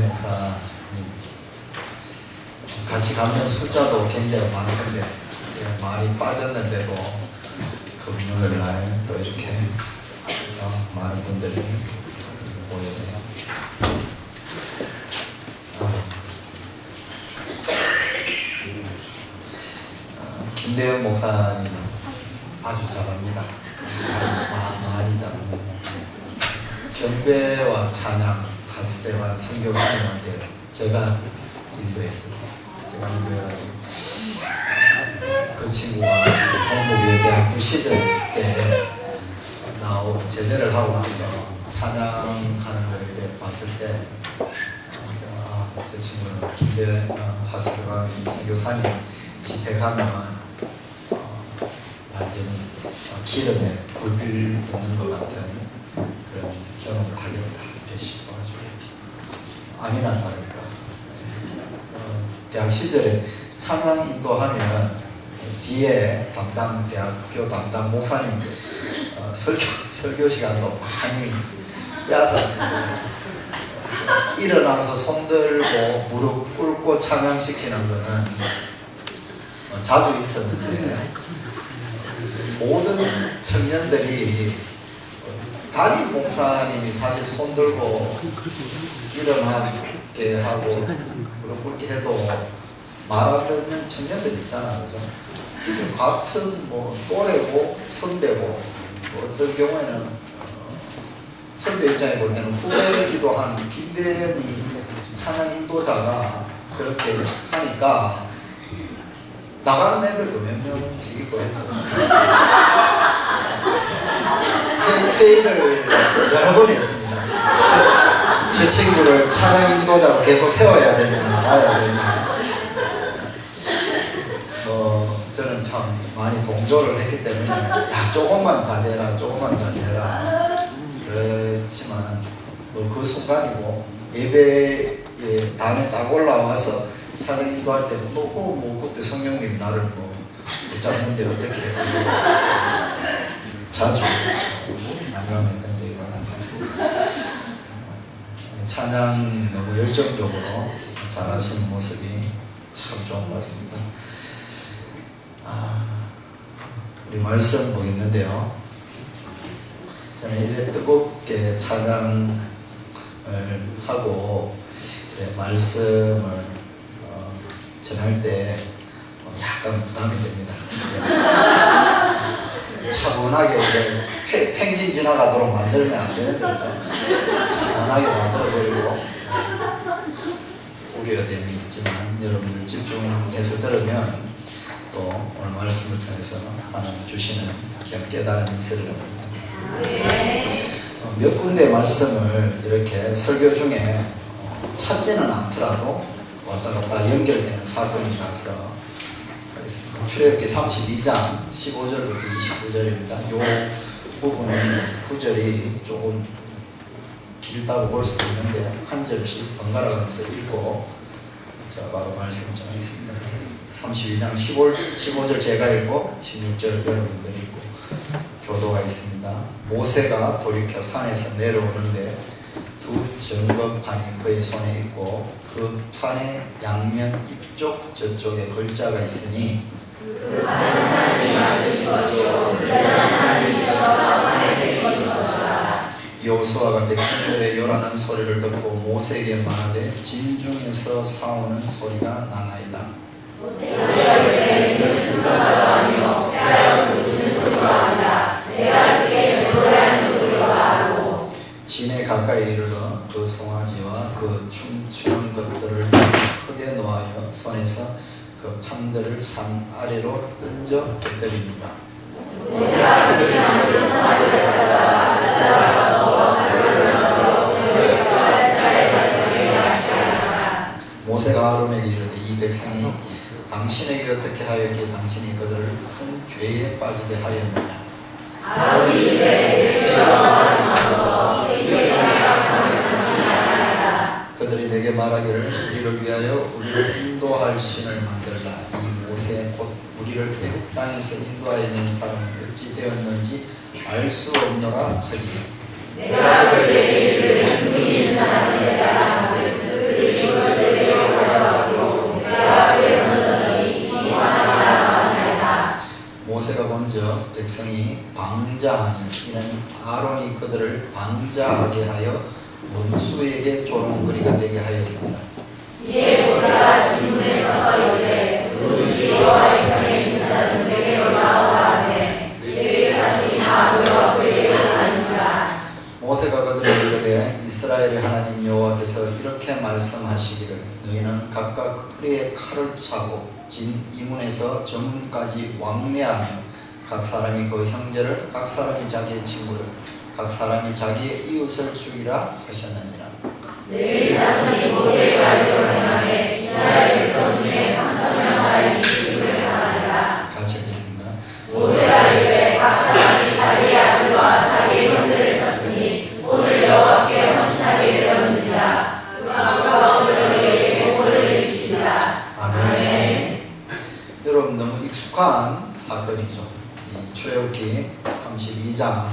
목사님 같이 가면 숫자도 굉장히 많은데 많이 빠졌는데도 금요일 날 또 이렇게 많은 분들이 모여요. 김대현 목사님 아주 잘합니다. 많이 잘합니다. 경배와 찬양 하스테와 선교사님한테 제가 인도했습니다. 제가 인도해가지고 그 친구가 동국예대학부 시절 때 나오고 제대를 하고 나서 찬양하는 걸 봤을 때 저 친구는 김대현 하스테와 선교사님 집회 가면 완전히 기름에 불 붙는 것 같은 그런 경험을 하겠다 이렇게 싶어가지고 아니나 다를까 대학 시절에 찬양 인도하면 뒤에 대학교 담당 목사님 설교 시간도 많이 뺏었습니다. 일어나서 손 들고 무릎 꿇고 찬양시키는 거는 자주 있었는데 모든 청년들이 담임 목사님이 사실 손 들고 일어나게 하고 무릎 꿇게 해도 말 안 듣는 청년들 있잖아요. 그죠? 같은 또래고 선배고 어떤 경우에는 선배 입장에 볼 때는 후배이기도 한 김대현이 찬양 인도자가 그렇게 하니까 나가는 애들도 몇 명씩 있고 했어요. 회의를 여러 번 했습니다. 제 친구를 찬양 인도자로 계속 세워야 되냐 말아야 되냐. 저는 참 많이 동조를 했기 때문에 야 조금만 자제해라 그렇지만 그 순간이고 예배에 단에 딱 올라와서 찬양 인도할 때 그때 성령님이 나를 붙잡는데 어떻게 자주 난감했던 적이 많습니다. 찬양 너무 열정적으로 잘하시는 모습이 참 좋은 것 같습니다. 우리 말씀 보겠는데요. 저는 이렇게 뜨겁게 찬양을 하고 말씀을 전할 때 약간 부담이 됩니다. 차분하게 펭귄 지나가도록 만들면 안 되는데 차분하게 만들어버리고 우려됨이 있지만 여러분들 집중해서 들으면 또 오늘 말씀을 통해서 하나님 주시는 깨달음이 있을 겁니다. 몇 군데 말씀을 이렇게 설교 중에 찾지는 않더라도 왔다 갔다 연결되는 사건이라서 출애굽기 32장 15절부터 29절입니다. 이 부분은 구절이 조금 길다고 볼 수도 있는데 한 절씩 번갈아 가면서 읽고 자 바로 말씀 전하겠습니다. 32장 15절 제가 읽고 16절 여러분들이 읽고 교도가 있습니다. 모세가 돌이켜 산에서 내려오는데 두 증거판이 그의 손에 있고 그 판의 양면 이쪽 저쪽에 글자가 있으니 그 판은 하나님이 만드신 것이요 글자는 하나님이 써서 판에 새긴 것이라. 여호수아가 백성들의 요란한 소리를 듣고 모세에게 말하되 진중에서 싸우는 소리가 나나이다. 모세가 이제 이는 순서가 아니요 하여 부수는 소리가 아니라 내가 듣기에 노래하는 소리가 하고 진에 가까이 이르러 그 송아지와 그 춤추는 것들을 크게 놓아여 손에서 그 판들을 산 아래로 던져 엎드리니라. 모세가 그들이 만든 송아지를 가져다가 제사장에서 발을 넘겨 그를 제사에 가져가게 하시니라. 모세가 아론에게 이르되 이 백성이 당신에게 어떻게 하였기에 당신이 그들을 큰 죄에 빠지게 하였느냐. 아론이 이르되 주여 이 백성의 악함을 상실하나이다. 그들이 내게 말하기를 우리를 위하여 우리를 인도할 신을 만들라. 이 모세 곧 우리를 애굽 땅에서 인도하여 낸 사람은 어찌 되었는지 알 수 없노라 하리라. 내가 그들에게 이르되 눈이 있는 사람에게 따라 그들이 모세가 먼저 백성이 방자하니 이는 아론이 그들을 방자하게 하여 원수에게 조롱거리가 되게 하였습니다. 이에 모세가 진문에 서서 이르되 누구든지 여호와의 편에 있는 자는 내게로 나오라 하되 그의 자식이 다 모여 그에게 가는지라. 모세가 그들에게 이르되 이스라엘의 하나님 여호와께서 이렇게 말씀하시기를 너희는 각각 허리에 칼을 차고 진 이문에서 저문까지 왕래하며 각 사람이 그 형제를 각 사람이 자기의 친구를 각 사람이 자기의 이웃을 죽이라 하셨느니라. 너희 자손이 모세의 말대로 행하되 이스라엘 백성 중에 3,000명을 죽임을 당하리라. 같이 읽겠습니다. 모세가 이르되 각 사람이 자기의 아들과 자기의 형제를 쳤으니 오늘 여호와께 헌신하게 되었느니라. 그가 오늘 너희에게 복을 내주시리라. 아멘. 여러분 너무 익숙한 사건이죠. 이 출애굽기 32장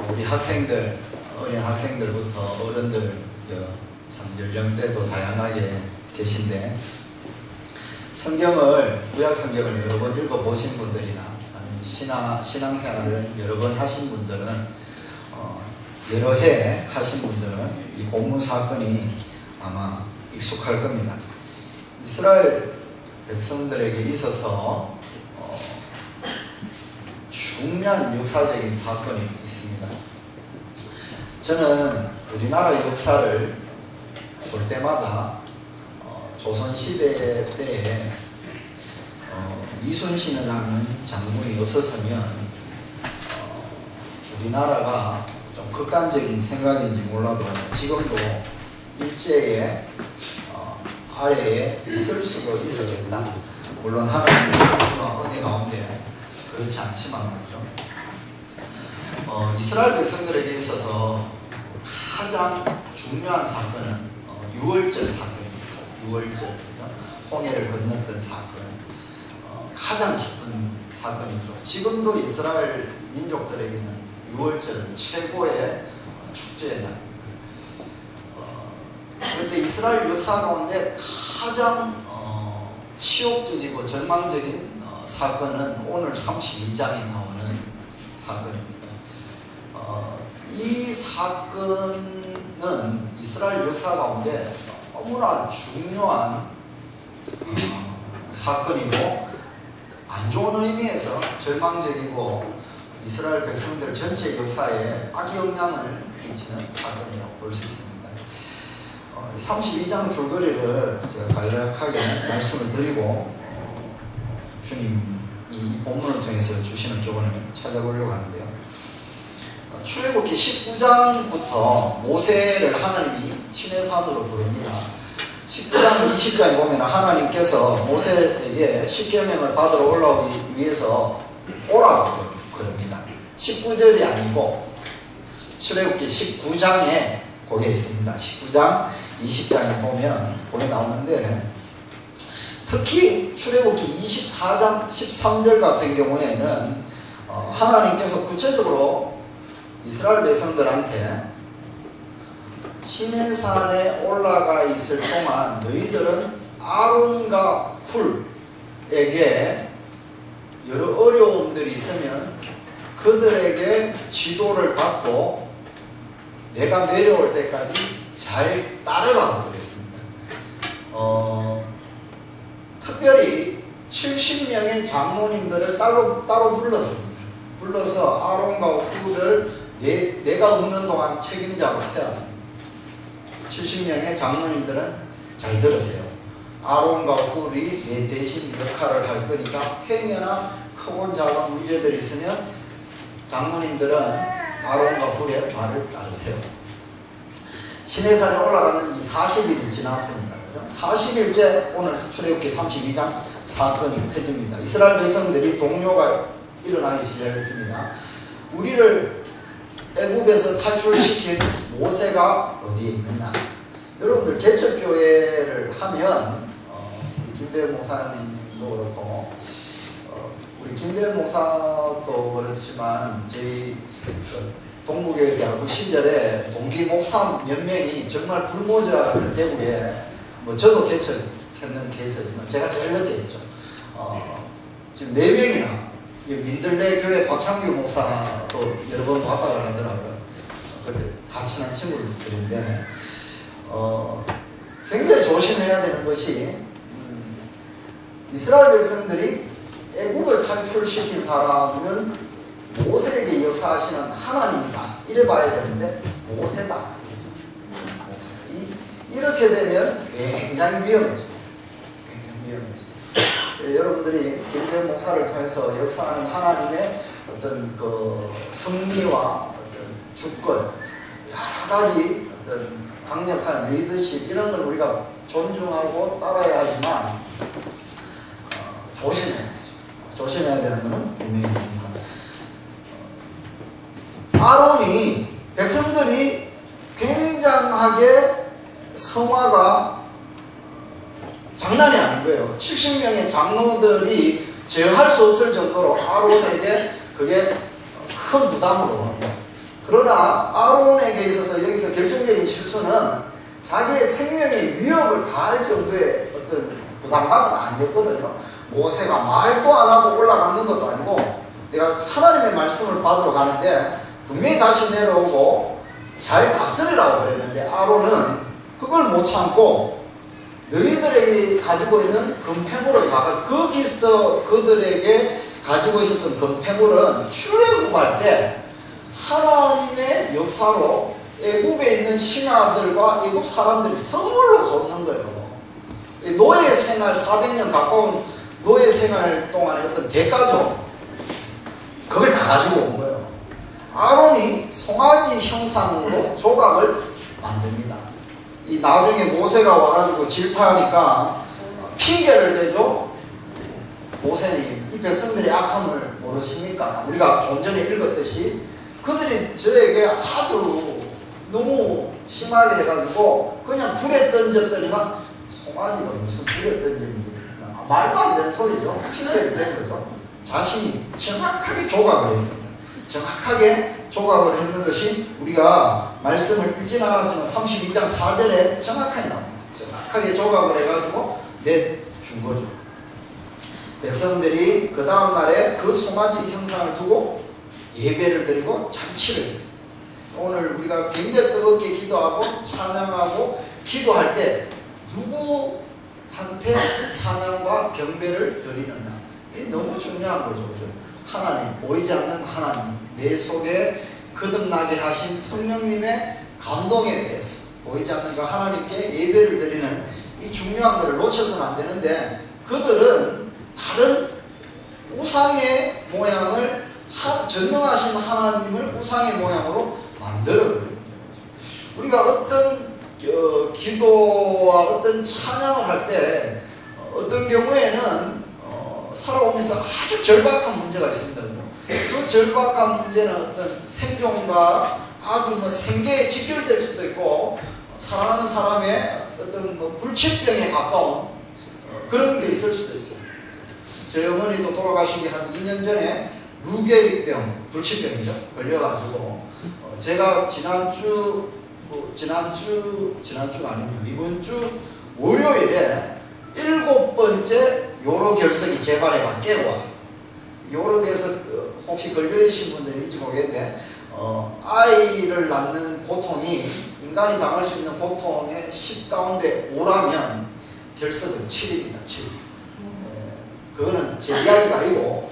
우리 학생들, 어린 학생들부터 어른들 참 연령대도 다양하게 계신데 성경을 구약 성경을 여러 번 읽어보신 분들이나 아니면 신앙생활을 여러 번 하신 분들은 여러 해 하신 분들은 이 본문 사건이 아마 익숙할 겁니다. 이스라엘 백성들에게 있어서 중요한 역사적인 사건이 있습니다. 저는 우리나라 역사를 볼 때마다 조선시대 때에 이순신이라는 장군이 없었으면 우리나라가 좀 극단적인 생각인지 몰라도 지금도 일제의 아래에 있을 수도 있었겠다. 물론 하나님의 선수와 은혜 가운데 그렇지 않지만 말이죠. 이스라엘 백성들에게 있어서 가장 중요한 사건은 유월절 사건입니다. 유월절, 홍해를 건넜던 사건, 가장 기쁜 사건이죠. 지금도 이스라엘 민족들에게는 유월절은 최고의 축제의 날입니다. 그런데 이스라엘 역사 가운데 가장 치욕적이고 절망적인 사건은 오늘 32장에 나오는 사건입니다. 이 사건은 이스라엘 역사 가운데 너무나 중요한 사건이고 안 좋은 의미에서 절망적이고 이스라엘 백성들 전체 역사에 악영향을 끼치는 사건이라고 볼 수 있습니다. 32장 줄거리를 제가 간략하게 말씀을 드리고 주님 이 본문을 통해서 주시는 교훈을 찾아보려고 하는데요. 출애굽기 19장부터 모세를 하나님이 시내산으로 부릅니다. 19장 20장에 보면 하나님께서 모세에게 십계명을 받으러 올라오기 위해서 오라고 그럽니다. 19절이 아니고 출애굽기 19장에 거기에 있습니다. 19장 20장에 보면 거기 나오는데 특히 출애굽기 24장 13절 같은 경우에는 하나님께서 구체적으로 이스라엘 백성들한테 시내산에 올라가 있을 동안 너희들은 아론과 훌에게 여러 어려움들이 있으면 그들에게 지도를 받고 내가 내려올 때까지 잘 따르라고 그랬습니다. 특별히 70명의 장로님들을 따로 불렀습니다. 불러서 아론과 훌을 내가 없는 동안 책임자로 세웠습니다. 70명의 장로님들은 잘 들으세요. 아론과 훌이 내 대신 역할을 할 거니까 행여나 크고 작은 문제들이 있으면 장로님들은 아론과 훌의 말을 따르세요. 시내산에 올라가는 이 40일이 지났습니다. 40일째 오늘 출애굽기 32장 사건이 터집니다. 이스라엘 백성들이 동요가 일어나기 시작했습니다. 우리를 애굽에서 탈출시킨 모세가 어디에 있느냐. 여러분들 개척교회를 하면 김대현 목사님도 그렇고 우리 김대현 목사도 그렇지만 저희 동부교회 대학부 시절에 동기 목사 몇 명이 정말 불모자를 대구에 저도 개척했는 케이스지만 제가 제일 늦게 했죠. 지금 4명이나 민들레 교회 박창규 목사도 여러 번 화박을 하더라고요. 그때 다 친한 친구들인데 굉장히 조심해야 되는 것이 이스라엘 백성들이 애국을 탈출시킨 사람은 모세에게 역사하시는 하나님이다 이래 봐야 되는데 모세다. 이렇게 되면 굉장히 위험해져. 여러분들이 김재현 목사를 통해서 역사하는 하나님의 어떤 그 승리와 어떤 주권, 여러 가지 어떤 강력한 리더십 이런 걸 우리가 존중하고 따라야 하지만 조심해야 되죠. 조심해야 되는 것은 분명히 있습니다. 아론이 백성들이 굉장하게 성화가 장난이 아닌 거예요. 70명의 장로들이 제어할 수 없을 정도로 아론에게 그게 큰 부담으로 오는 거예요. 그러나 아론에게 있어서 여기서 결정적인 실수는 자기의 생명에 위협을 가할 정도의 어떤 부담감은 아니었거든요. 모세가 말도 안 하고 올라가는 것도 아니고 내가 하나님의 말씀을 받으러 가는데 분명히 다시 내려오고 잘 다스리라고 그랬는데 아론은 그걸 못 참고 너희들에게 가지고 있는 금폐물을 거기서 그들에게 가지고 있었던 금폐물은 출애굽할 때 하나님의 역사로 애국에 있는 신하들과 애국 사람들이 선물로 줬는 거예요. 노예 생활 400년 가까운 노예 생활 동안의 어떤 대가죠. 그걸 다 가지고 온 거예요. 아론이 송아지 형상으로 조각을 만듭니다. 이 나중에 모세가 와가지고 질타하니까 핑계를 대죠. 모세님, 이 백성들의 악함을 모르십니까? 우리가 좀 전에 읽었듯이 그들이 저에게 아주 너무 심하게 해가지고 그냥 불에 던졌더니만 송아지가 무슨 불에 던집니다. 말도 안 되는 소리죠. 핑계를 댄 거죠. 자신이 정확하게 조각을 했습니다. 정확하게 조각을 했는 것이 우리가 말씀을 읽진 않았지만 32장 4절에 정확하게 나옵니다. 정확하게 조각을 해가지고 내준 거죠. 백성들이 그 다음 날에 그 송아지 형상을 두고 예배를 드리고 잔치를 드립니다. 오늘 우리가 굉장히 뜨겁게 기도하고 찬양하고 기도할 때 누구한테 찬양과 경배를 드리느냐, 이게 너무 중요한 거죠. 하나님, 보이지 않는 하나님, 내 속에 거듭나게 하신 성령님의 감동에 대해서 보이지 않는 그 하나님께 예배를 드리는 이 중요한 것을 놓쳐서는 안 되는데 그들은 다른 우상의 모양을 전능하신 하나님을 우상의 모양으로 만들어버립니다. 우리가 어떤 기도와 어떤 찬양을 할 때 어떤 경우에는 살아오면서 아주 절박한 문제가 있습니다. 그 절박한 문제는 어떤 생존과 아주 생계에 직결될 수도 있고 사랑하는 사람의 어떤 불치병에 가까운 그런 게 있을 수도 있어요. 저희 어머니도 돌아가신 게 한 2년 전에 루게릭병, 불치병이죠. 걸려가지고 제가 지난주가 아니네요. 이번 주 월요일에 7번째 요로 결석이 제 발에 깨러 왔습니다. 요로 결석 혹시 걸려계신 분들인지 모르겠는데 아이를 낳는 고통이 인간이 당할 수 있는 고통의 10 가운데 5라면 결석은 7입니다. 7. 그거는 제 이야기가 아니고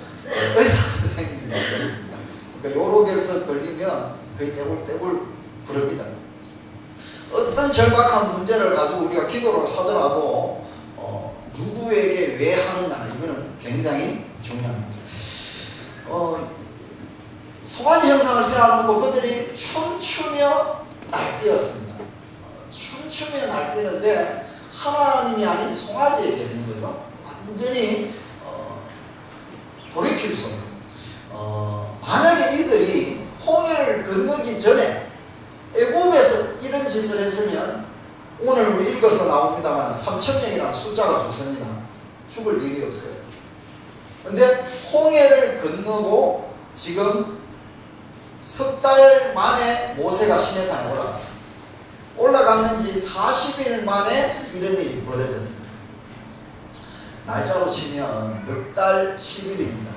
의사 선생님이 걸립니다. 그러니까 요로 결석 걸리면 거의 떼굴떼굴 구릅니다. 어떤 절박한 문제를 가지고 우리가 기도를 하더라도 누구에게 왜 하느냐, 이거는 굉장히 중요합니다. 송아지 형상을 세워놓고 그들이 춤추며 날뛰었습니다. 춤추며 날뛰는데 하나님이 아닌 송아지에게 있는 거죠. 완전히 돌이킬 수 없는. 만약에 이들이 홍해를 건너기 전에 애굽에서 이런 짓을 했으면 오늘 우리 읽어서 나옵니다만 3,000명이라는 숫자가 죽습니다. 죽을 일이 없어요. 근데 홍해를 건너고 지금 석 달 만에 모세가 시내산에 올라갔습니다. 올라갔는지 40일 만에 이런 일이 벌어졌습니다. 날짜로 치면 넉 달 10일입니다.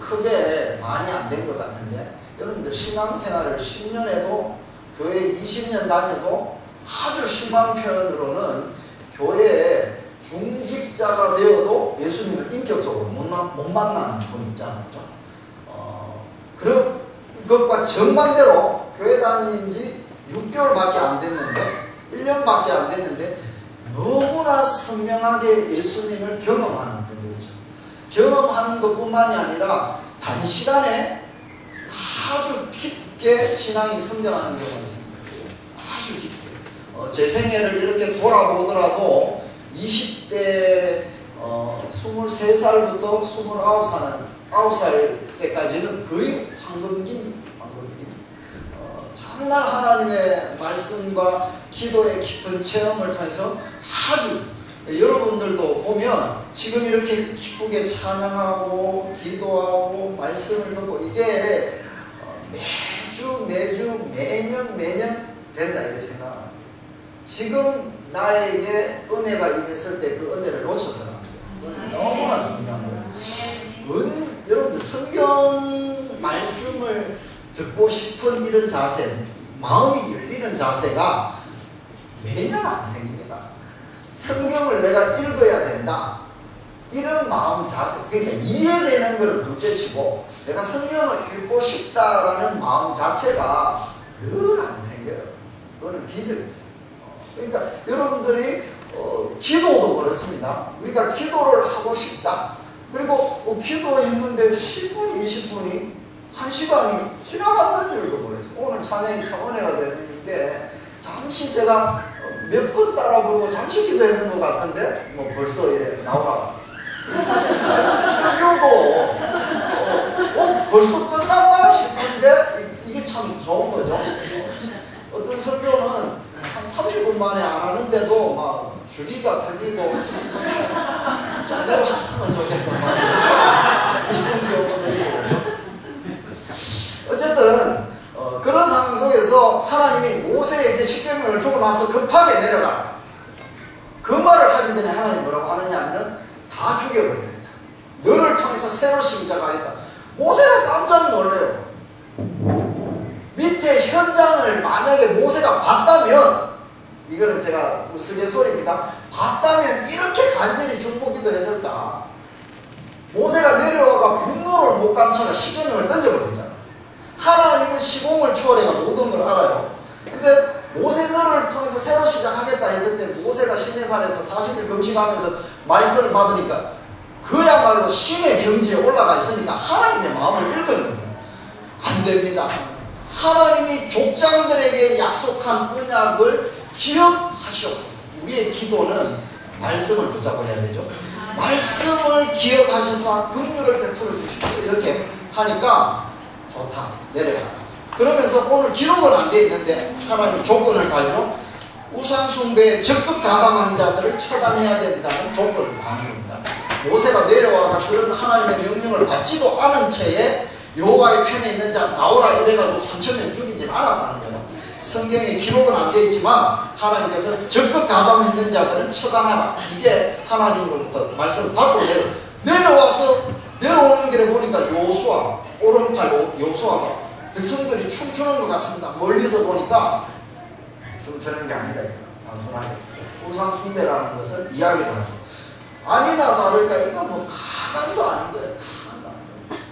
크게 많이 안 된 것 같은데, 여러분들 신앙생활을 10년 해도 교회 20년 다녀도 아주 심한 표현으로는 교회에 중직자가 되어도 예수님을 인격적으로 못 만나는 분이 있잖아요. 그런 것과 정반대로 교회 다닌 지 6개월밖에 안 됐는데, 1년밖에 안 됐는데 너무나 선명하게 예수님을 경험하는 분들이죠. 경험하는 것뿐만이 아니라 단시간에 아주 깊게 신앙이 성장하는 경우가 있습니다. 아주 깊게. 제 생애를 이렇게 돌아보더라도 20대 23살부터 29살 때까지는 거의 황금기입니다. 황금기. 정말 하나님의 말씀과 기도의 깊은 체험을 통해서 아주, 여러분들도 보면 지금 이렇게 기쁘게 찬양하고 기도하고 말씀을 듣고 이게 매주 매년 된다 이렇게 생각합니다. 지금 나에게 은혜가 임했을 때 그 은혜를 놓쳐서는 안 돼요. 그건 너무나 중요한 거예요. 여러분들 성경 말씀을 듣고 싶은 이런 자세, 마음이 열리는 자세가 매년 안 생깁니다. 성경을 내가 읽어야 된다, 이런 마음 자세, 그러니까 이해되는 것은 둘째치고 내가 성경을 읽고 싶다라는 마음 자체가 늘 안 생겨요. 그거는 기적이죠. 그러니까 여러분들이 기도도 그렇습니다. 우리가 기도를 하고 싶다. 그리고 기도했는데 10분, 20분이 1시간이 지나갔는 줄도 모르겠어요. 오늘 찬양이 참 은혜가 되는 게, 잠시 제가 몇 번 따라 부르고 잠시 기도했는 것 같은데 뭐 벌써 이래 나오라. 사실 설교도 벌써 끝났나 싶은데 이게 참 좋은 거죠. 어떤 설교는 한 30분 만에 안 하는데도 막 주기가 틀리고 내가 했으면 좋겠다 이런 경우도 있고. 어쨌든 그런 상황 속에서 하나님이 모세에게 십계명을 주고 나서 급하게 내려가. 그 말을 하기 전에 하나님이 뭐라고 하느냐 하면 다 죽여버리겠다. 너를 통해서 새로 시작하겠다. 모세가 깜짝 놀래요. 밑에 현장을 만약에 모세가 봤다면, 이거는 제가 우스갯소리입니다. 봤다면 이렇게 간절히 중보기도 했을까? 모세가 내려와가 분노를 못 감춰가 십계명을 던져버리잖아. 하나님은 시공을 초월해가 모든 걸 알아요. 근데 모세 너를 통해서 새로 시작하겠다 했을 때 모세가 시내산에서 40일 금식하면서 말씀을 받으니까 그야말로 신의 경지에 올라가 있으니까 하나님의 마음을 읽거든요. 안 됩니다. 하나님이 족장들에게 약속한 언약을 기억하시옵소서. 우리의 기도는 말씀을 붙잡고 해야 되죠. 말씀을 기억하셔서 긍휼을 베풀어 주십시오. 이렇게 하니까 좋다, 내려가. 그러면서 오늘 기록은 안 돼 있는데 하나님이 조건을 달죠. 우상숭배에 적극 가담한 자들을 처단해야 된다는 조건을 다는 겁니다. 모세가 내려와가 그런 하나님의 명령을 받지도 않은 채에 여호와의 편에 있는 자 나오라 이래가지고 3,000명 죽이진 않았다는 거예요. 성경에 기록은 안 돼 있지만 하나님께서 적극 가담했는 자들은 처단하라. 이게 하나님으로부터 말씀을 받고 내려와서 내려오는 길에 보니까 요수아, 오른팔 요수아가 백성들이 춤추는 것 같습니다. 멀리서 보니까 춤추는 게 아니다. 단순하게 우상 숭배라는 것을 이야기를 하죠. 아니나 다를까 이건 뭐 가관도 아닌 거예요. 가관도 아닌 거예요.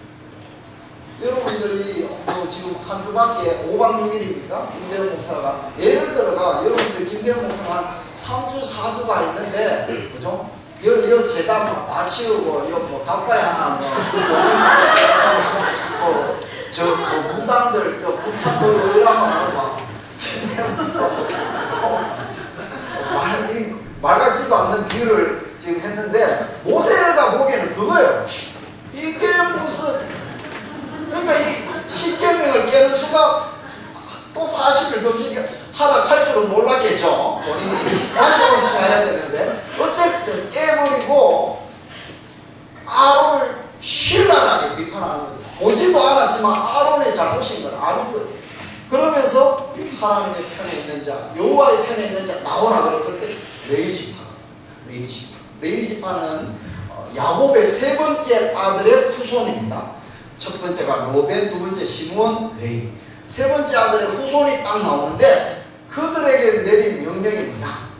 여러분들이 지금 한 주밖에 5박 6일입니까? 김대현 목사가 예를 들어가 여러분들 김대현 목사가 한 3주 4주가 있는데 그죠? 여 재단 다 치우고 뭐 가까이 하나 무당들 북한도 이러면 막 말 같지도 않는 비유를 지금 했는데 모세가 보기에는 그거예요. 이게 무슨, 그러니까 이 십계명을 깨는 순간 또 40일 금식하라 할 줄은 몰랐겠죠. 본인이 다시 가야 되는데 어쨌든 깨버리고 아론을 신랄하게 비판하는 거죠. 보지도 않았지만 아론의 잘못인 걸 아는 거예요. 그러면서 하나님의 편에 있는 자, 여호와의 편에 있는 자 나오라 그랬을 때 레위지파는 야곱의 세 번째 아들의 후손입니다. 첫 번째가 로벤, 두 번째 시므온, 레위. 세 번째 아들의 후손이 딱 나오는데 그들에게 내린 명령이 뭐냐?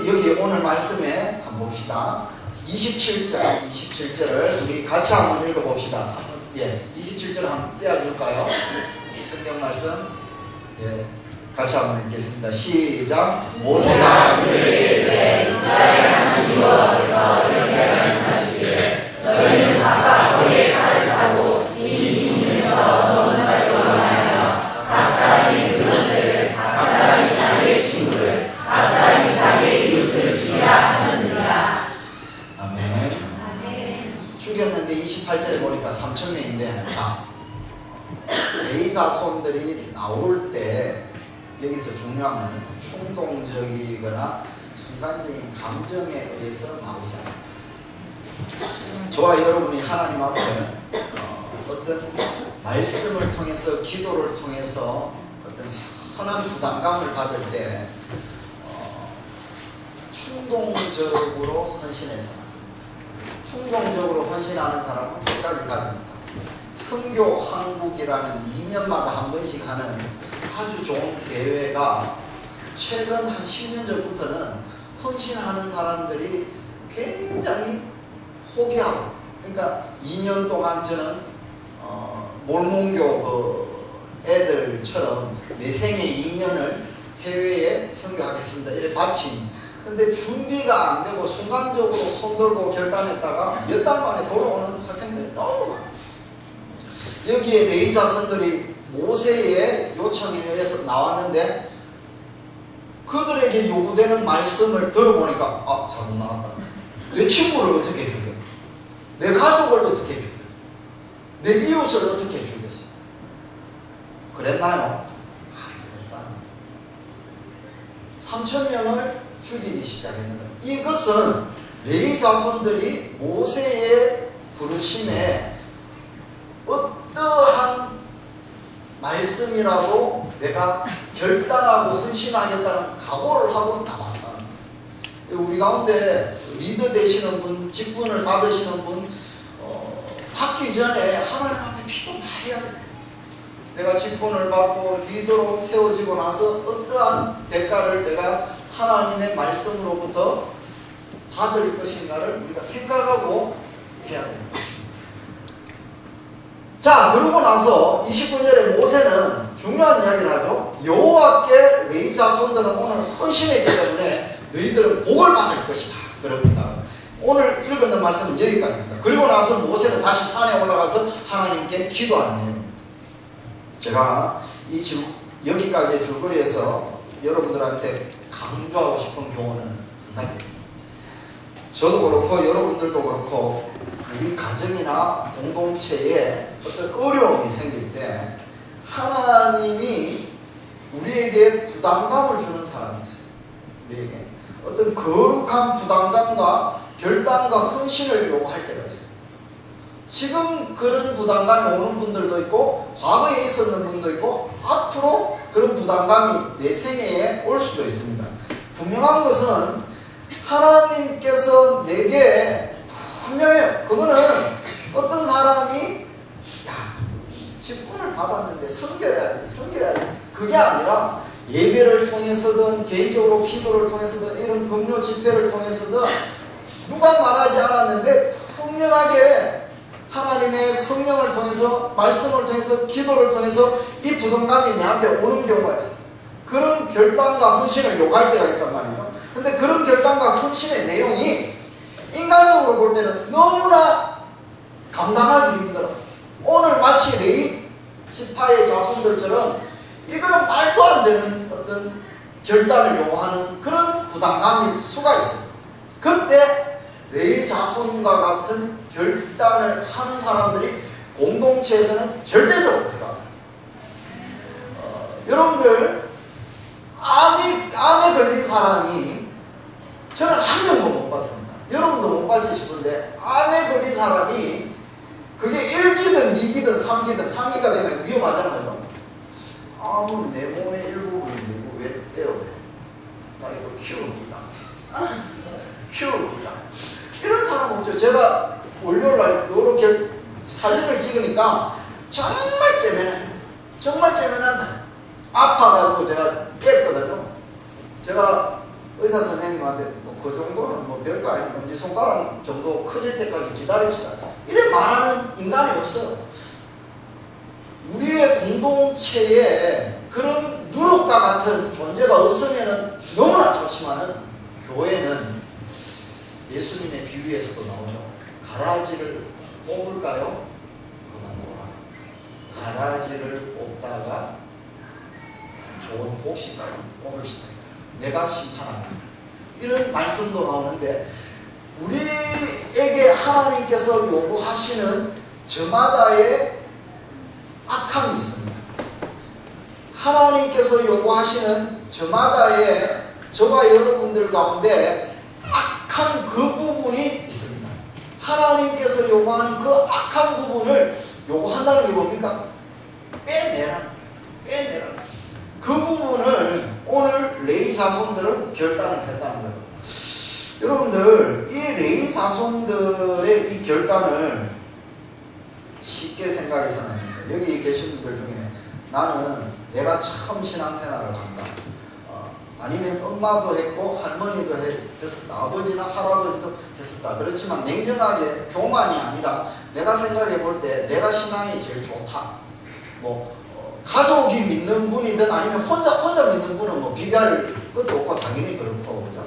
여기 오늘 말씀에 한번 봅시다. 27절을 우리 같이 한번 읽어봅시다. 예, 27절 한번 떼어줄까요? 성경 말씀. 예, 같이 한번 읽겠습니다. 시작. 모세가 그들에게 이스라엘 하나님 여호와께서 이렇게 말씀하시기를 너희는 각각 머리에 칼을 차고 진이 있면서 전문까지 원하며 각 사람이 그 문제를 각 사람이 자기의 친구를 각 사람이 자기의 이웃을 죽이라 하셨느니라. 아멘. 죽였는데 28절에 보니까 3,000명인데 자, 레위 자손들이 나올 때 여기서 중요한 건 충동적이거나 순간적인 감정에 의해서 나오지 않아요. 저와 여러분이 하나님 앞에 어떤 말씀을 통해서 기도를 통해서 어떤 선한 부담감을 받을 때 충동적으로 헌신해서 충동적으로 헌신하는 사람은 끝까지 가지 못합니다. 선교 한국이라는 2년마다 한 번씩 하는 아주 좋은 대회가 최근 한 10년 전부터는 헌신하는 사람들이 굉장히 포기하고, 그러니까 2년 동안 저는 몰몬교 그 애들처럼 내 생애 2년을 해외에 선교하겠습니다 이렇게 바친. 근데 준비가 안 되고 순간적으로 손 들고 결단했다가 몇 달 만에 돌아오는 학생들이 너무 많아요. 여기에 레위 자손들이 모세의 요청에 의해서 나왔는데 그들에게 요구되는 말씀을 들어보니까 아, 잘못 나왔다. 내 친구를 어떻게 죽여? 내 가족을 어떻게 죽여? 내 이웃을 어떻게 죽여? 그랬나요? 아, 그랬다. 3,000명을 죽이기 시작했는 거예요. 이것은 레위 자손들이 모세의 부르심에 어떠한 말씀이라도 내가 결단하고 헌신하겠다는 각오를 하고 나왔다. 우리 가운데 리더 되시는 분, 직분을 받으시는 분 받기 전에 하나님 앞에 기도 많이 해야 돼요. 내가 직분을 받고 리더로 세워지고 나서 어떠한 대가를 내가 하나님의 말씀으로부터 받을 것인가를 우리가 생각하고 해야 됩니다. 자, 그러고 나서 29절에 모세는 중요한 이야기를 하죠. 여호와께 레위 자손들은 오늘 헌신했기 때문에 너희들은 복을 받을 것이다. 그럽니다. 오늘 읽었는 말씀은 여기까지입니다. 그리고 나서 모세는 다시 산에 올라가서 하나님께 기도하는 내용입니다. 제가 여기까지의 줄거리에서 여러분들한테 강조하고 싶은 교훈은 저도 그렇고 여러분들도 그렇고 우리 가정이나 공동체에 어떤 어려움이 생길 때 하나님이 우리에게 부담감을 주는 사람이 있어요. 우리에게 어떤 거룩한 부담감과 결단과 헌신을 요구할 때가 있어요. 지금 그런 부담감이 오는 분들도 있고 과거에 있었는 분도 있고 앞으로 그런 부담감이 내 생애에 올 수도 있습니다. 분명한 것은 하나님께서 내게 분명해요. 그거는 어떤 사람이 직분을 받았는데 섬겨야지 그게 아니라 예배를 통해서든 개인적으로 기도를 통해서든 이런 금요 집회를 통해서든 누가 말하지 않았는데 분명하게 하나님의 성령을 통해서 말씀을 통해서 기도를 통해서 이 부담감이 내한테 오는 경우가 있어요. 그런 결단과 헌신을 요구할 때가 있단 말이에요. 근데 그런 결단과 헌신의 내용이 인간적으로 볼 때는 너무나 감당하기 힘들어. 오늘 마치 레위 지파의 자손들처럼 이거는 말도 안 되는 어떤 결단을 요구하는 그런 부담감일 수가 있습니다. 그때 레위 자손과 같은 결단을 하는 사람들이 공동체에서는 절대적으로 필요합니다. 여러분들 암에 걸린 사람이 저는 한 명도 못 봤습니다. 여러분도 못 봐주실 건데 암에 걸린 사람이 그게 1기든 2기든 3기든 3기가 되면 위험하잖아요. 거죠? 암은 내 몸의 일부분인데 이거 왜 떼어? 나 이거 키웁니다. 키우고자. 이런 사람 없죠. 제가 월요일날 이렇게 사진을 찍으니까 정말 째매네. 정말 째매난다. 아파가지고 제가 뺐거든요. 제가 의사 선생님한테 뭐 그 정도는 뭐 별거 아니고 엄지손가락 정도 커질 때까지 기다립시다. 이래 말하는 인간이 없어요. 우리의 공동체에 그런 누룩과 같은 존재가 없으면 너무나 좋지만은 교회는 예수님의 비유에서도 나오죠. 가라지를 뽑을까요? 그만둬라. 가라지를 뽑다가 좋은 복식까지 뽑을 수도 있다. 내가 심판합니다. 이런 말씀도 나오는데 우리에게 하나님께서 요구하시는 저마다의 악함이 있습니다. 하나님께서 요구하시는 저마다의 저와 여러분들 가운데 악한 그 부분이 있습니다. 하나님께서 요구하는 그 악한 부분을 요구한다는 게 뭡니까? 빼내라. 그 부분을 오늘 레위 자손들은 결단을 했다는 거예요. 여러분들, 이 레위 자손들의 이 결단을 쉽게 생각해서는 안 됩니다. 여기 계신 분들 중에 나는 내가 처음 신앙생활을 한다. 아니면 엄마도 했고 할머니도 했었다. 아버지나 할아버지도 했었다. 그렇지만 냉정하게 교만이 아니라 내가 생각해 볼 때 내가 신앙이 제일 좋다. 뭐 가족이 믿는 분이든 아니면 혼자 믿는 분은 뭐 비교할 것도 없고 당연히 그렇고 그죠?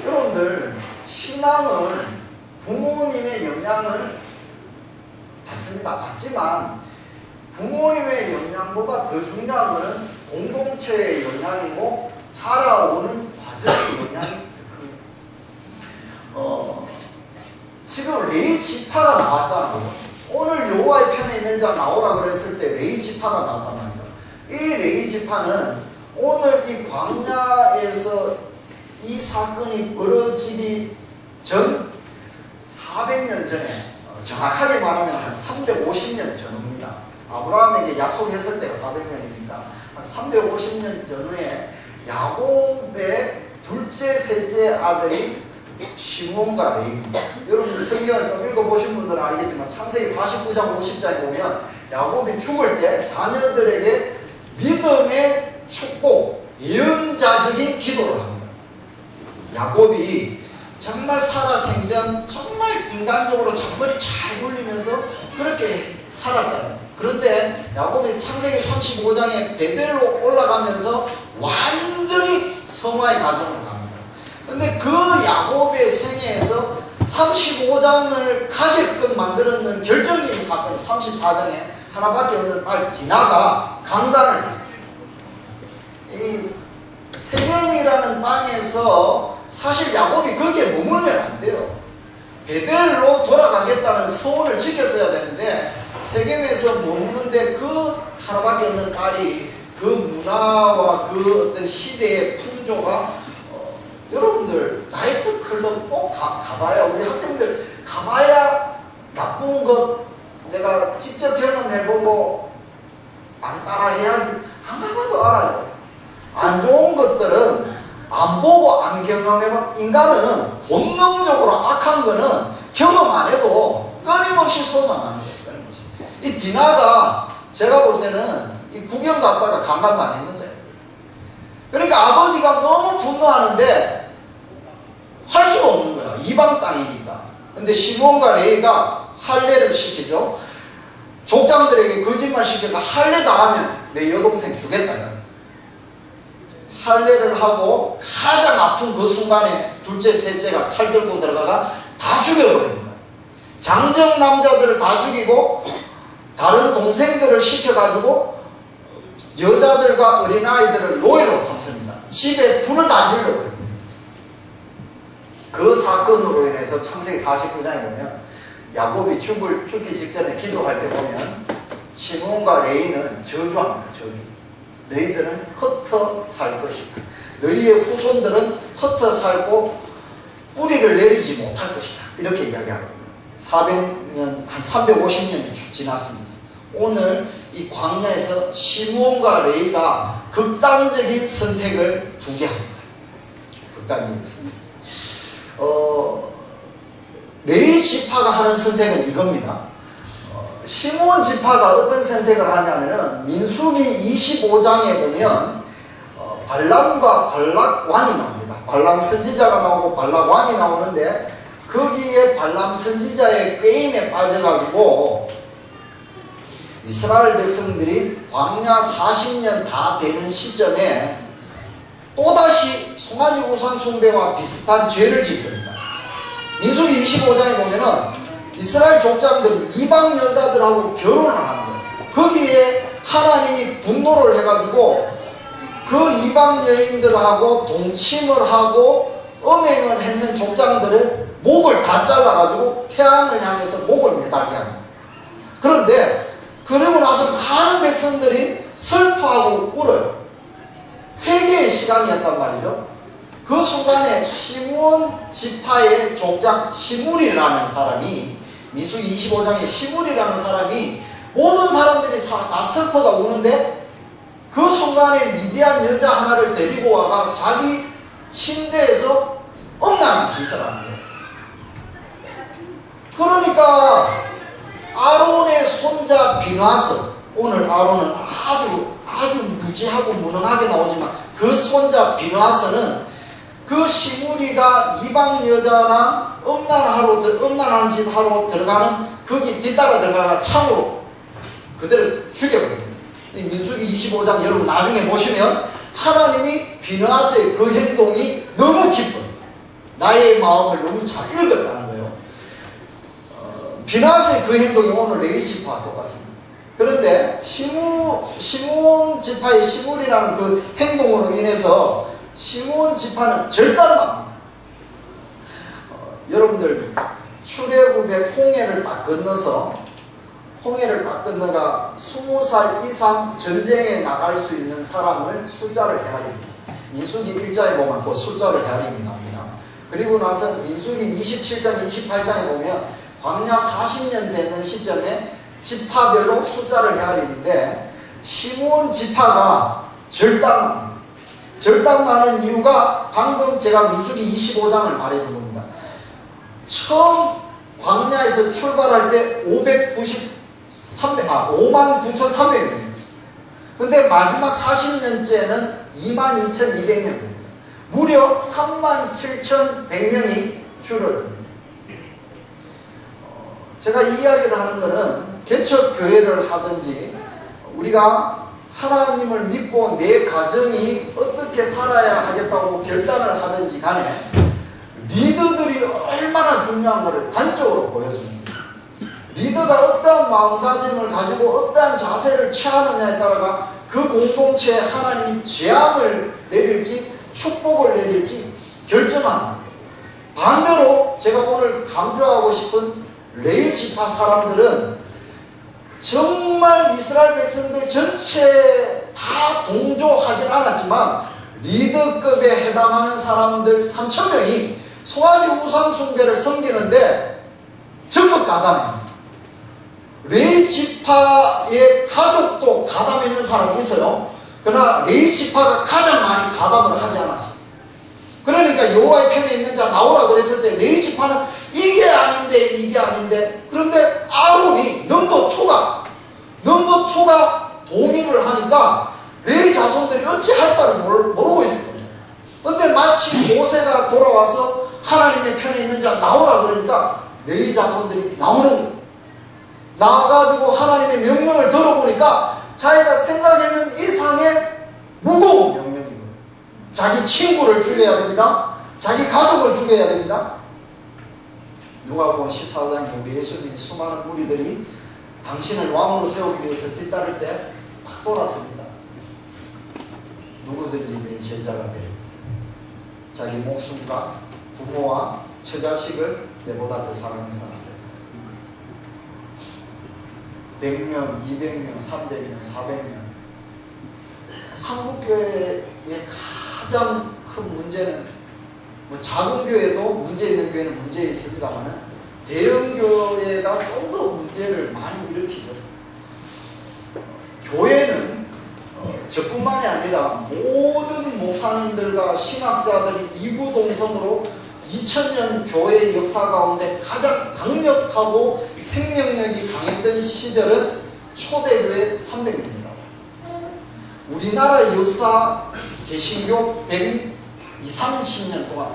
여러분들 신앙은 부모님의 영향을 받습니다. 받지만 부모님의 영향보다 더 중요한 것은 공동체의 영향이고 자라오는 과정의 영향이 큽니다. 지금 레위 지파가 나왔잖아요. 오늘 여호와의 편에 있는 자 나오라 그랬을 때 레위 지파가 나왔단 말이죠. 이 레위 지파는 오늘 이 광야에서 이 사건이 벌어지기 전 400년 전에 정확하게 말하면 한 350년 전입니다. 아브라함에게 약속했을 때가 400년이니까 한 350년 전후에 야곱의 둘째 셋째 아들이 시므온과 레위입니다. 여러분 성경을 좀 읽어보신 분들은 알겠지만 창세기 49장 50장에 보면 야곱이 죽을 때 자녀들에게 믿음의 축복, 예언자적인 기도를 합니다. 야곱이 정말 살아생전 정말 인간적으로 잔머리 잘 굴리면서 그렇게 살았잖아요. 그런데 야곱이 창세기 35장에 베델로 올라가면서 완전히 성화의 가정으로 갑니다. 근데 그 야곱의 생애에서 35장을 가게끔 만들었는 결정적인 사건이 34장에 하나밖에 없는 딸 디나가 강간을 합니다. 이 세겜이라는 땅에서 사실 야곱이 거기에 머물면 안 돼요. 베델로 돌아가겠다는 소원을 지켰어야 되는데 세겜에서 머무는데 그 하나밖에 없는 딸이 그 문화와 그 어떤 시대의 풍조가 여러분들 나이트 클럽 꼭 가봐야 우리 학생들 가봐야 나쁜 것 내가 직접 경험해보고 안 따라해야지 안 가봐도 알아요. 안 좋은 것들은 안 보고 안 경험해봐. 인간은 본능적으로 악한 거는 경험 안 해도 끊임없이 솟아나는 거예요. 끊임없이. 이 디나가 제가 볼 때는 이 구경 갔다가 강간당했는 거예요. 그러니까 아버지가 너무 분노하는데 할 수가 없는 거야. 이방 땅이니까. 근데 시므온과 레위가 할례를 시키죠. 족장들에게 거짓말 시키니까 할례 당하면 내 여동생 주겠다. 할례를 하고 가장 아픈 그 순간에 둘째 셋째가 칼 들고 들어가가 다 죽여버립니다. 장정 남자들을 다 죽이고 다른 동생들을 시켜가지고 여자들과 어린아이들을 노예로 삼습니다. 집에 불을 다 질러버립니다. 그 사건으로 인해서 창세기 49장에 보면 야곱이 죽기 직전에 기도할 때 보면 시므온과 레위는 저주합니다. 저주. 너희들은 흩어 살 것이다. 너희의 후손들은 흩어 살고 뿌리를 내리지 못할 것이다. 이렇게 이야기하고 400년, 한 350년이 지났습니다. 오늘 이 광야에서 시므온과 레위가 극단적인 선택을 두 개 합니다. 극단적인 선택. 레위 지파가 하는 선택은 이겁니다. 시므온 지파가 어떤 선택을 하냐면은 민수기 25장에 보면 발람과 발락 왕이 나옵니다. 발람 선지자가 나오고 발락 왕이 나오는데 거기에 발람 선지자의 게임에 빠져가지고 이스라엘 백성들이 광야 40년 다 되는 시점에 또다시 송아지 우상 숭배와 비슷한 죄를 짓습니다. 민수기 25장에 보면은 이스라엘 족장들이 이방 여자들하고 결혼을 하는 거예요. 거기에 하나님이 분노를 해가지고 그 이방 여인들하고 동침을 하고 음행을 했는 족장들을 목을 다 잘라가지고 태양을 향해서 목을 매달게 합니다. 그런데 그러고 나서 많은 백성들이 슬퍼하고 울어요. 회개의 시간이었단 말이죠. 그 순간에 시므온 지파의 족장 시므리라는 사람이 민수기 25장에 시므리라는 사람이 모든 사람들이 다 슬퍼가 우는데 그 순간에 미디안 여자 하나를 데리고 와가 자기 침대에서 엉망인 짓을 하는 거예요. 그러니까 아론의 손자 비나스, 오늘 아론은 아주 무지하고 무능하게 나오지만 그 손자 비나스는 그 시므리가 이방 여자랑 음란한 짓 하러 들어가는 거기 뒤따라 들어가는 창으로 그대로 죽여버립니다. 민수기 25장 여러분 나중에 보시면 하나님이 비나스의 그 행동이 너무 기뻐요. 나의 마음을 너무 잘 읽었다는 거예요. 비나스의 그 행동이 오늘 레위 지파와 똑같습니다. 그런데 시므온 지파의 시므리라는 그 행동으로 인해서 시므온 지파는 절단납니다. 여러분들 출애굽의 홍해를 딱 건너가 20살 이상 전쟁에 나갈 수 있는 사람을 숫자를 헤아립니다. 민수기 1장에 보면 그 숫자를 헤아림이 나옵니다. 그리고 나서 민수기 27장, 28장에 보면 광야 40년 되는 시점에 지파별로 숫자를 헤아리는데 시므온 지파가 절단납니다. 절단나는 이유가 방금 제가 민수기 25장을 말해준 겁니다. 처음 광야에서 출발할 때 59,300명이었어요. 근데 마지막 40년째는 22,200명입니다. 무려 37,100명이 줄어듭니다. 제가 이 이야기를 하는 것은 개척교회를 하든지 우리가 하나님을 믿고 내 가정이 어떻게 살아야 하겠다고 결단을 하든지 간에 리더들이 얼마나 중요한 것을 단적으로 보여줍니다. 리더가 어떠한 마음가짐을 가지고 어떠한 자세를 취하느냐에 따라가 그 공동체에 하나님이 재앙을 내릴지 축복을 내릴지 결정합니다. 반대로 제가 오늘 강조하고 싶은 레위 지파 사람들은 정말 이스라엘 백성들 전체 다 동조하진 않았지만 리더급에 해당하는 사람들 3,000명이 송아지 우상 숭배를 섬기는데 적극 가담합니다. 레위 지파의 가족도 가담했는 사람이 있어요. 그러나 레위 지파가 가장 많이 가담을 하지 않았습니다. 그러니까 여호와의 편에 있는 자 나오라 그랬을 때 레위 지파는 이게 아닌데 그런데 아론이 넘버 2가 동의를 하니까 레위 자손들이 어찌할 바를 모르고 있을 겁니다. 근데 마치 모세가 돌아와서 하나님의 편에 있는 자 나오라 그러니까 레위 자손들이 나오는 거예요. 나와가지고 하나님의 명령을 들어보니까 자기가 생각했는 이상의 무거운 명령인 거예요. 자기 친구를 죽여야 됩니다. 자기 가족을 죽여야 됩니다. 누가복음 14장에 우리 예수님이 수많은 무리들이 당신을 왕으로 세우기 위해서 뒤따를 때 딱 돌았습니다. 누구든지 내 제자가 되리라. 자기 목숨과 부모와 처자식을 내보다 더 사랑하는 사람들. 100명, 200명, 300명, 400명. 한국교회의 가장 큰 문제는 작은 교회도 문제 있는 교회는 문제 있습니다만 대형 교회가 좀 더 문제를 많이 일으키죠. 교회는 저뿐만이 아니라 모든 목사님들과 신학자들이 이구동성으로 2000년 교회 역사 가운데 가장 강력하고 생명력이 강했던 시절은 초대교회 300년입니다. 우리나라 역사 개신교 120~30년 동안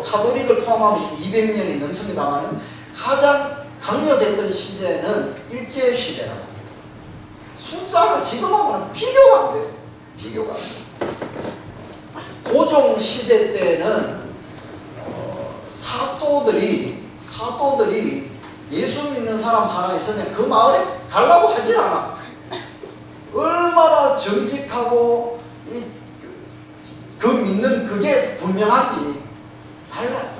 카톨릭을 포함하면 200년이 넘습니다만 가장 강력했던 시대는 일제시대라고 합니다. 숫자가 지금하고는 비교가 안 돼요. 비교가 안 돼요. 고종시대 때는 사도들이 예수 믿는 사람 하나 있으면 그 마을에 가려고 하질 않아. 얼마나 정직하고 그 믿는 그게 분명하지. 달라요.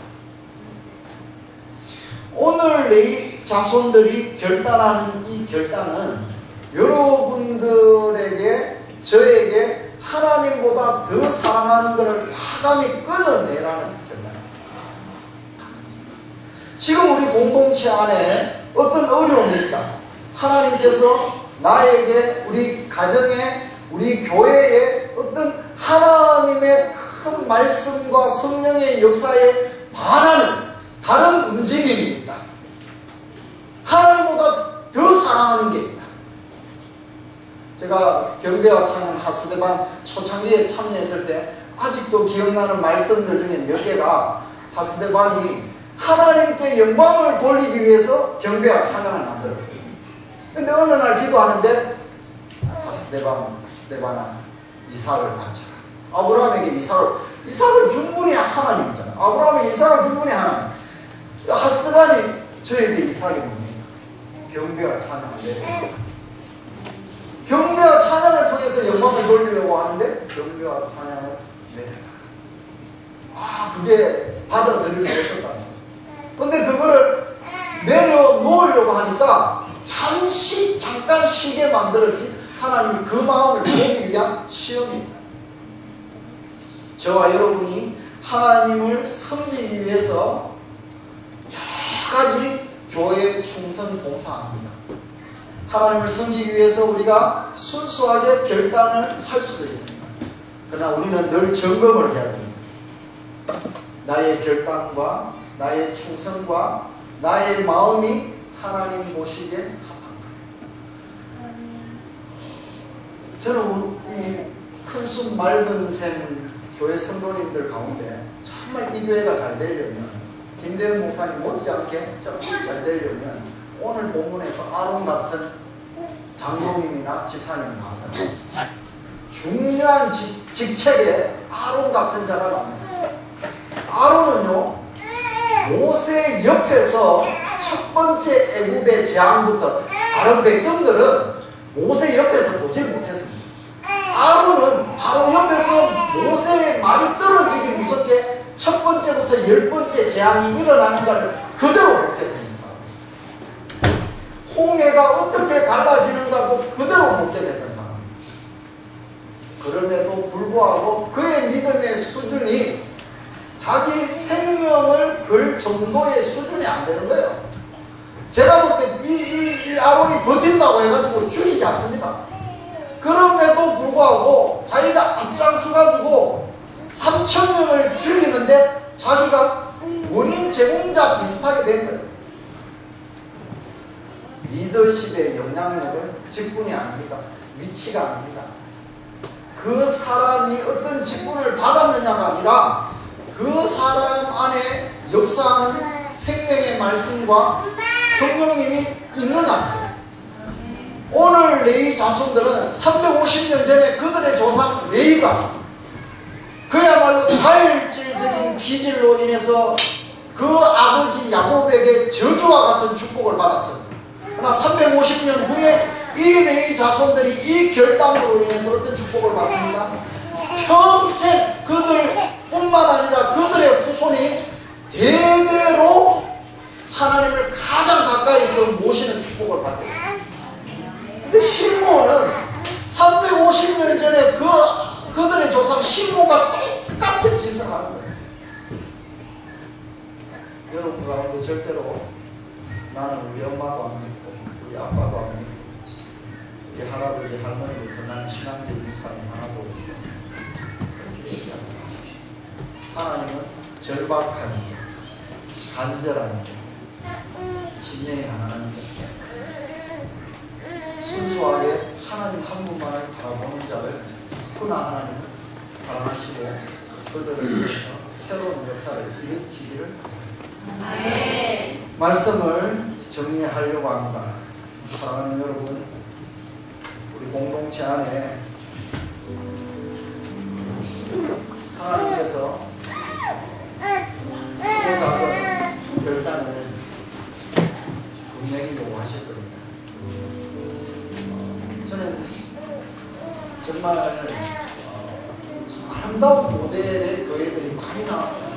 오늘 내일 자손들이 결단하는 이 결단은 여러분들에게 저에게 하나님보다 더 사랑하는 것을 과감히 끊어내라는 결단입니다. 지금 우리 공동체 안에 어떤 어려움이 있다. 하나님께서 나에게, 우리 가정에, 우리 교회에 어떤 하나님의 큰 말씀과 성령의 역사에 반하는 다른 움직임이 있다. 하나님보다 더 사랑하는 게 있다. 제가 경배와 찬양 하스데반 초창기에 참여했을 때 아직도 기억나는 말씀들 중에 몇 개가 하스데반이 하나님께 영광을 돌리기 위해서 경배와 찬양을 만들었어요. 근데 어느 날 기도하는데 스데반아 이삭을 바쳐라. 아브라함에게 이삭을 준 분이 하나님이잖아. 아브라함에게 이삭을 준 분이 하나님. 하스데반이 저에게 이삭이 뭡니까? 경배와 찬양을 내려. 경배와 찬양을 통해서 영광을 돌리려고 하는데 경배와 찬양을 내려라. 그게 받아들일 수 있었다는 거죠. 근데 그거를 내려놓으려고 하니까 잠깐 쉬게 만들었지 하나님이 그 마음을 보기 위한 시험입니다. 저와 여러분이 하나님을 섬기기 위해서 여러 가지 교회 충성 봉사합니다. 하나님을 섬기기 위해서 우리가 순수하게 결단을 할 수도 있습니다. 그러나 우리는 늘 점검을 해야 됩니다. 나의 결단과 나의 충성과 나의 마음이 하나님 보시기에 합한가. 저는 이 큰숨 맑은 샘 교회 성도님들 가운데 정말 이 교회가 잘 되려면, 김대현 목사님 못지않게 정말 잘 되려면 오늘 본문에서 아론 같은 장로님이나 집사님이 나와서 중요한 직책에 아론 같은 자가 나옵니다. 아론은요, 모세 옆에서 첫 번째 애굽의 재앙부터 다른 백성들은 모세 옆에서 보질 못했습니다. 아론은 바로 옆에서 모세의 말이 떨어지기 무섭게 첫 번째부터 10번째 재앙이 일어나는 것을 그대로 목격했는 사람. 홍해가 어떻게 갈라지는가도 그대로 목격했던 사람. 그럼에도 불구하고 그의 믿음의 수준이 자기 생명을 걸 정도의 수준이 안 되는 거예요. 제가 볼 때 이 아론이 버틴다고 해가지고 죽이지 않습니다. 그럼에도 불구하고 자기가 앞장서가지고 3,000명을 죽이는데 자기가 원인 제공자 비슷하게 된 거예요. 리더십의 영향력은 직분이 아닙니다. 위치가 아닙니다. 그 사람이 어떤 직분을 받았느냐가 아니라 그 사람 안에 역사하는 생명의 말씀과 성령님이 있느냐. 오늘 레위 자손들은 350년 전에 그들의 조상 레위가 그야말로 다혈질적인 기질로 인해서 그 아버지 야곱에게 저주와 같은 축복을 받았습니다. 그러나 350년 후에 이 레위 자손들이 이 결단으로 인해서 어떤 축복을 받습니다. 평생 그들뿐만 아니라 그들의 후손이 대대로 하나님을 가장 가까이서 모시는 축복을 받게 됩니다. 근데 시므온은 350년 전에 그들의 조상 시므온과 똑같은 짓을 하는 거예요. 여러분 가운데 절대로 나는 우리 엄마도 안 믿고 우리 아빠도 안 믿고 우리 할아버지 할머니부터 나는 신앙적인 사람이 하나도 없어요. 그렇게 얘기하지 마십시오. 하나님은 절박한 자, 간절한 게, 심령이 가난한 게, 순수하게 하나님 한 분만을 바라보는 자를 특구나 하나님을 사랑하시고 그들을 위해서 새로운 역사를 일으키기를 말씀을 정리하려고 합니다. 사랑하는 여러분, 우리 공동체 안에 하나님께서 크고 작은 결단을 분명히 요구하실 겁니다. 저는 정말 아름다운 모델의 교회들이 많이 나왔어요.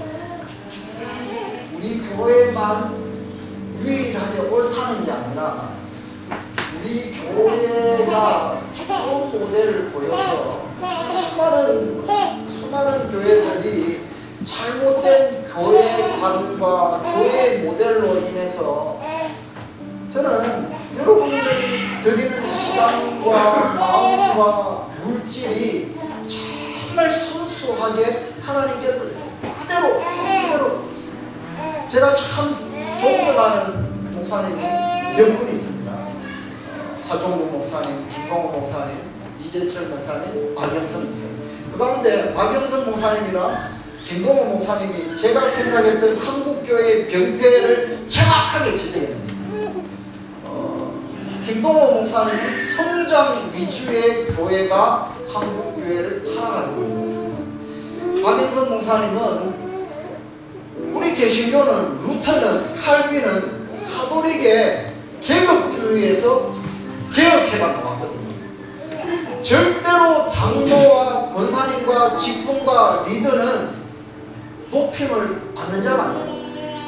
우리 교회만 유일하게 옳다는 게 아니라 우리 교회가 좋은 모델을 보여서 수많은 교회들이 잘못된 교회관과 교회 모델로 인해서 저는 여러분들이 드리는 시간과 마음과 물질이 정말 순수하게 하나님께 그대로 제가 참 존경하는 목사님이 몇 분 있습니다. 하종국 목사님, 김광호 목사님, 이재철 목사님, 박영선 목사님. 그 가운데 박영선 목사님이랑 김광호 목사님이 제가 생각했던 한국교회의 병폐를 정확하게 지적했습니다. 김동호 목사님은 성장 위주의 교회가 한국교회를 타락하고 있습니다. 박영선 목사님은 우리 개신교는 루터는 칼빈은 가톨릭의 계급주의에서 개혁해가 나왔거든요. 절대로 장로와 권사님과 직분과 리더는 높임을 받는 자가 아니에요.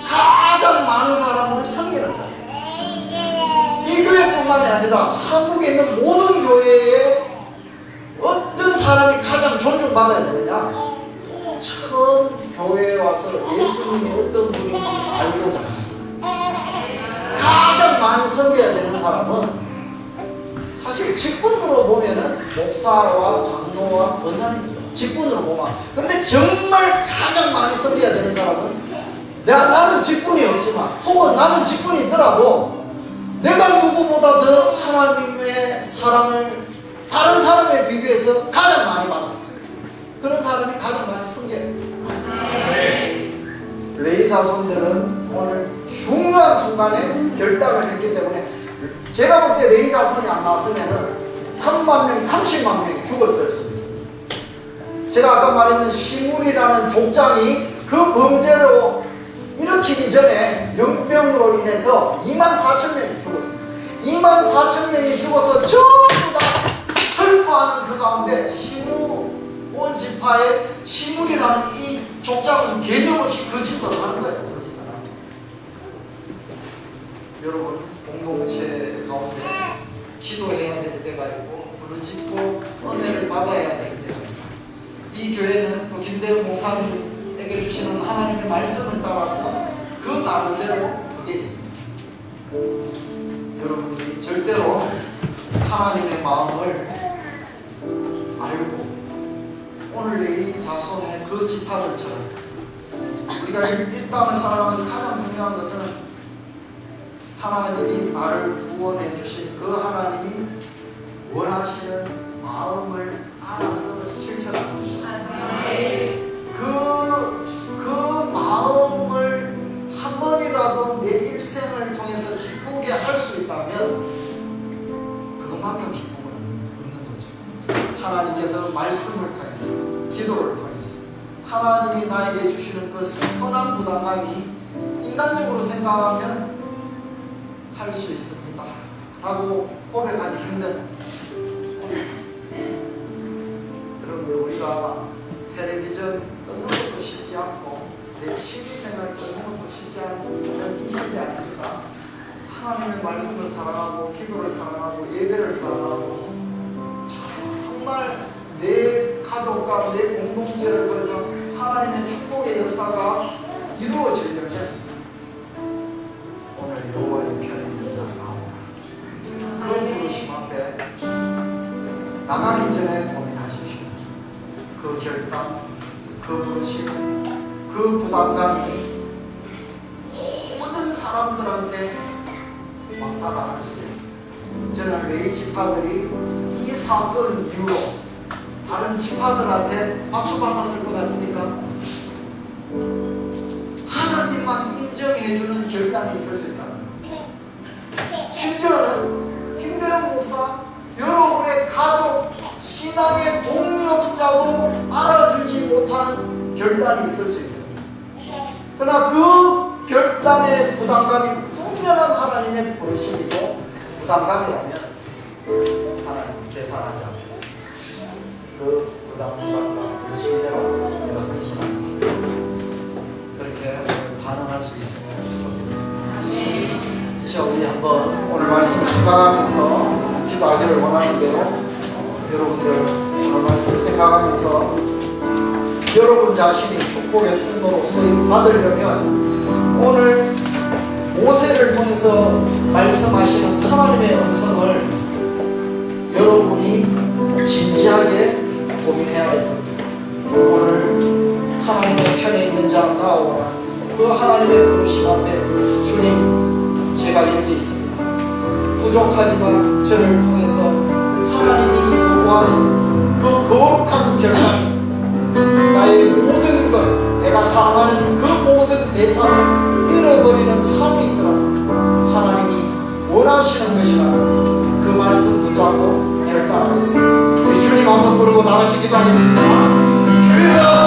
가장 많은 사람을 섬기는 자예요. 이 교회뿐만이 아니라 한국에 있는 모든 교회에 어떤 사람이 가장 존중받아야 되느냐? 처음 교회에 와서 예수님이 어떤 분인지 알고자 하는 사람. 가장 많이 섬겨야 되는 사람은 사실 직분으로 보면은 목사와 장로와 권사님이죠. 직분으로 보면. 근데 정말 가장 많이 섬겨야 되는 사람은 나는 직분이 없지만 혹은 나는 직분이 있더라도 내가 누구보다 더 하나님의 사랑을 다른 사람에 비교해서 가장 많이 받는 그런 사람이 가장 많이 섬겨요. 레위 자손들은 오늘 중요한 순간에 결단을 했기 때문에 제가 볼 때 레위 자손이 안 나왔으면 3만 명, 30만 명이 죽었을 수도 있습니다. 제가 아까 말했던 시므리라는 족장이 그 범죄로 일으키기 전에 연병으로 인해서 24,000명이 죽었습니다. 24,000명이 죽어서 전부 다 슬퍼하는 그 가운데 시므온 지파의 시므리라는 이 족장은 개념 없이 그 짓을 하는 거예요. 그 짓을 하는 거예요. 여러분, 공동체 가운데 기도해야 될 때가 있고 부르짖고 은혜를 받아야 될 때가 있고 이 교회는 또 김대훈 목사님에게 주시는 하나님의 말씀을 따라서 그 나름대로 그게 있습니다. 여러분들이 절대로 하나님의 마음을 알고 오늘 이 자손의 그 지파들처럼 우리가 이 땅을 살아가면서 가장 중요한 것은 하나님이 나를 구원해 주신 그 하나님이 원하시는 마음을 알아서 실천하는 겁니다. 그 마음을 한 번이라도 내 일생을 통해서 기쁘게 할 수 있다면 그것만큼 기쁨은 없는 거죠. 하나님께서 말씀을 통해서 기도를 통해서 하나님이 나에게 주시는 그 선한 부담감이 인간적으로 생각하면 할 수 있습니다 라고 고백하기 힘든 여러분, 우리가 텔레비전 끊는 것도 쉽지 않고 내 취미생활 끊는 것도 쉽지 않은 이 시대 아닙니까? 하나님의 말씀을 사랑하고 기도를 사랑하고 예배를 사랑하고 정말 내 가족과 내 공동체를 통해서 하나님의 축복의 역사가 이루어지려면 오늘 여호와의 편인 자 나오라 그 부르심 앞에 나가기 전에 고민하십시오. 그 결단, 그 부르심, 그 부담감이 사람들한테 왔다가 할 수 있어요. 저는 레이 지파들이 이 사건 이후로 다른 지파들한테 박수 받았을 것 같습니까? 하나님만 인정해주는 결단이 있을 수 있다는 거예요. 심지어는 김대영 목사, 여러분의 가족, 신앙의 동력자도 알아주지 못하는 결단이 있을 수 있습니다. 그러나 그 결단의 부담감이 분명한 하나님의 부르심이고 부담감이라면 하나님 계산하지 않겠습니다. 그 부담감과 부르심대로 내가 대신하겠습니다. 그렇게 반응할 수 있으면 좋겠습니다. 이제 우리 한번 오늘 말씀 생각하면서 기도하기를 원하는데요. 여러분들 오늘 말씀 생각하면서 여러분 자신이 축복의 통로로 쓰임 받으려면 오늘 모세를 통해서 말씀하시는 하나님의 음성을 여러분이 진지하게 고민해야 됩니다. 오늘 하나님의 편에 있는 자 나오라. 그 하나님의 부르심 앞에 주님 제가 여기 있습니다. 부족하지만 저를 통해서 하나님이 요구하는 그 거룩한 결단이 나의 모든 것, 내가 사랑하는 그 모든 대상을 잃어버리는 한이 있더라도 하나님이 원하시는 것이라고 그 말씀 붙잡고 결단하겠습니다. 우리 주님 한번 부르고 나같이 기도하겠습니다. 주여